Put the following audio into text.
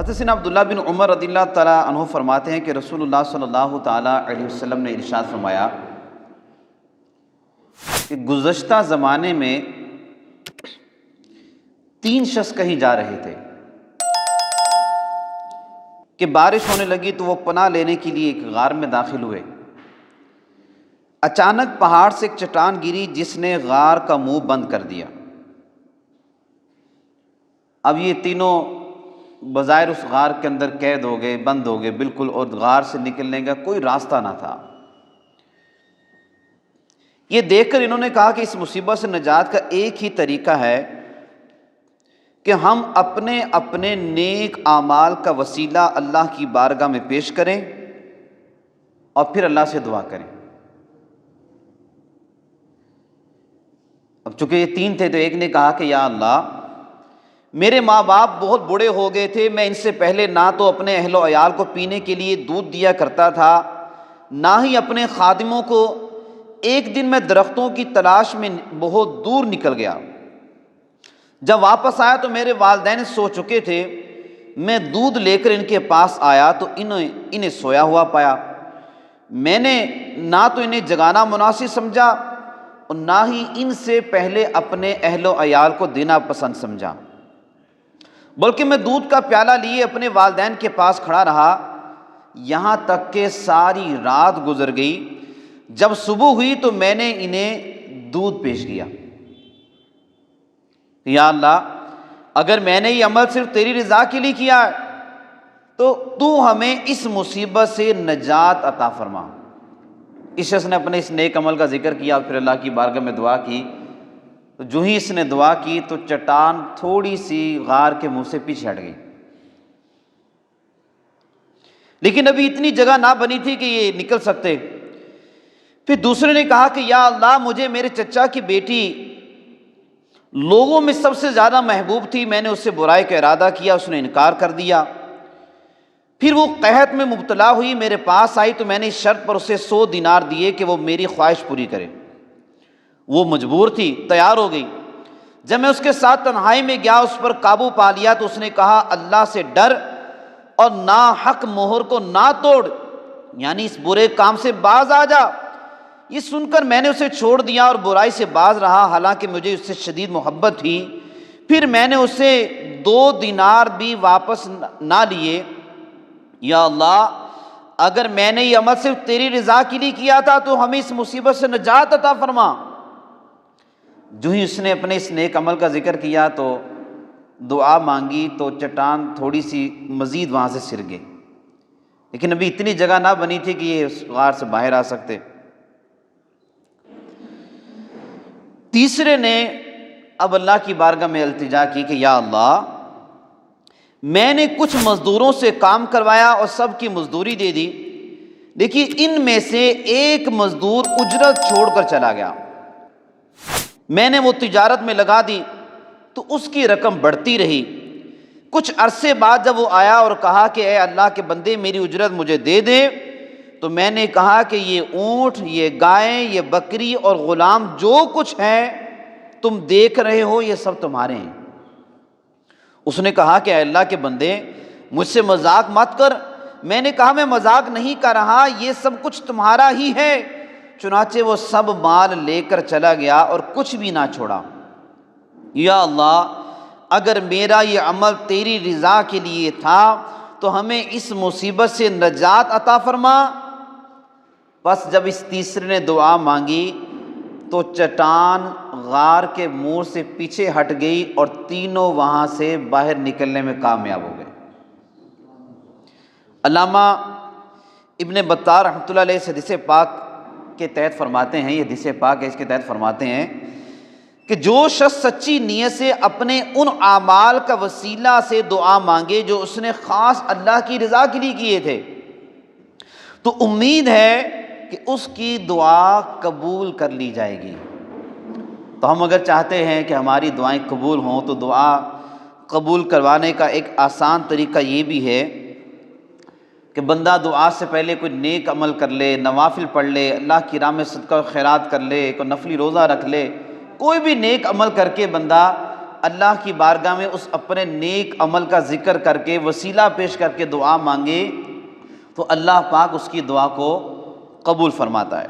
حضرت سیدنا عبداللہ بن عمر رضی اللہ تعالیٰ عنہ فرماتے ہیں کہ رسول اللہ صلی اللہ تعالیٰ علیہ وسلم نے ارشاد فرمایا کہ گزشتہ زمانے میں 3 شخص کہیں جا رہے تھے کہ بارش ہونے لگی تو وہ پناہ لینے کے لیے ایک غار میں داخل ہوئے۔ اچانک پہاڑ سے ایک چٹان گری جس نے غار کا منہ بند کر دیا۔ اب یہ تینوں بظاہر اس غار کے اندر قید ہو گئے، بند ہو گئے بالکل، اور غار سے نکلنے کا کوئی راستہ نہ تھا۔ یہ دیکھ کر انہوں نے کہا کہ اس مصیبت سے نجات کا ایک ہی طریقہ ہے کہ ہم اپنے اپنے نیک اعمال کا وسیلہ اللہ کی بارگاہ میں پیش کریں اور پھر اللہ سے دعا کریں۔ اب چونکہ یہ 3 تھے تو ایک نے کہا کہ یا اللہ، میرے ماں باپ بہت بوڑھے ہو گئے تھے، میں ان سے پہلے نہ تو اپنے اہل و عیال کو پینے کے لیے دودھ دیا کرتا تھا، نہ ہی اپنے خادموں کو۔ ایک دن میں درختوں کی تلاش میں بہت دور نکل گیا، جب واپس آیا تو میرے والدین سو چکے تھے۔ میں دودھ لے کر ان کے پاس آیا تو انہیں سویا ہوا پایا۔ میں نے نہ تو انہیں جگانا مناسب سمجھا اور نہ ہی ان سے پہلے اپنے اہل و عیال کو دینا پسند سمجھا، بلکہ میں دودھ کا پیالہ لیے اپنے والدین کے پاس کھڑا رہا، یہاں تک کہ ساری رات گزر گئی۔ جب صبح ہوئی تو میں نے انہیں دودھ پیش کیا۔ یا اللہ، اگر میں نے یہ عمل صرف تیری رضا کے لیے کیا ہے تو ہمیں اس مصیبت سے نجات عطا فرما۔ اس شخص نے اپنے اس نیک عمل کا ذکر کیا اور پھر اللہ کی بارگاہ میں دعا کی، تو جو ہی اس نے دعا کی تو چٹان تھوڑی سی غار کے منہ سے پیچھے ہٹ گئی، لیکن ابھی اتنی جگہ نہ بنی تھی کہ یہ نکل سکتے۔ پھر دوسرے نے کہا کہ یا اللہ، مجھے میرے چچا کی بیٹی لوگوں میں سب سے زیادہ محبوب تھی، میں نے اس سے برائی کا ارادہ کیا، اس نے انکار کر دیا۔ پھر وہ قحط میں مبتلا ہوئی، میرے پاس آئی تو میں نے اس شرط پر اسے 100 دینار دیے کہ وہ میری خواہش پوری کرے۔ وہ مجبور تھی، تیار ہو گئی۔ جب میں اس کے ساتھ تنہائی میں گیا، اس پر قابو پا لیا تو اس نے کہا اللہ سے ڈر اور ناحق مہر کو نہ توڑ، یعنی اس برے کام سے باز آ جا۔ یہ سن کر میں نے اسے چھوڑ دیا اور برائی سے باز رہا، حالانکہ مجھے اس سے شدید محبت تھی۔ پھر میں نے اسے 2 دینار بھی واپس نہ لیے۔ یا اللہ، اگر میں نے یہ عمل صرف تیری رضا کے لیے کیا تھا تو ہمیں اس مصیبت سے نجات عطا فرما۔ جو ہی اس نے اپنے اس نیک عمل کا ذکر کیا تو دعا مانگی تو چٹان تھوڑی سی مزید وہاں سے سر گئی، لیکن ابھی اتنی جگہ نہ بنی تھی کہ یہ اس غار سے باہر آ سکتے۔ تیسرے نے اب اللہ کی بارگاہ میں التجا کی کہ یا اللہ، میں نے کچھ مزدوروں سے کام کروایا اور سب کی مزدوری دے دی، دیکھیے ان میں سے ایک مزدور اجرت چھوڑ کر چلا گیا، میں نے وہ تجارت میں لگا دی تو اس کی رقم بڑھتی رہی۔ کچھ عرصے بعد جب وہ آیا اور کہا کہ اے اللہ کے بندے، میری اجرت مجھے دے دے، تو میں نے کہا کہ یہ اونٹ، یہ گائیں، یہ بکری اور غلام جو کچھ ہے تم دیکھ رہے ہو یہ سب تمہارے ہیں۔ اس نے کہا کہ اے اللہ کے بندے، مجھ سے مذاق مت کر۔ میں نے کہا میں مذاق نہیں کر رہا، یہ سب کچھ تمہارا ہی ہے۔ چنانچہ وہ سب مال لے کر چلا گیا اور کچھ بھی نہ چھوڑا۔ یا اللہ، اگر میرا یہ عمل تیری رضا کے لیے تھا تو ہمیں اس مصیبت سے نجات عطا فرما۔ بس جب اس تیسرے نے دعا مانگی تو چٹان غار کے منہ سے پیچھے ہٹ گئی اور تینوں وہاں سے باہر نکلنے میں کامیاب ہو گئے۔ علامہ ابن بطار رحمۃ اللہ علیہ اس حدیث پاک کے تحت فرماتے ہیں، یہ حدیث پاک ہے، اس کے تحت فرماتے ہیں کہ جو شخص سچی نیت سے اپنے ان اعمال کا وسیلہ سے دعا مانگے جو اس نے خاص اللہ کی رضا کے لیے کیے تھے، تو امید ہے کہ اس کی دعا قبول کر لی جائے گی۔ تو ہم اگر چاہتے ہیں کہ ہماری دعائیں قبول ہوں تو دعا قبول کروانے کا ایک آسان طریقہ یہ بھی ہے کہ بندہ دعا سے پہلے کوئی نیک عمل کر لے، نوافل پڑھ لے، اللہ کی راہ میں صدقہ و خیرات کر لے، کوئی نفلی روزہ رکھ لے، کوئی بھی نیک عمل کر کے بندہ اللہ کی بارگاہ میں اس اپنے نیک عمل کا ذکر کر کے وسیلہ پیش کر کے دعا مانگے تو اللہ پاک اس کی دعا کو قبول فرماتا ہے۔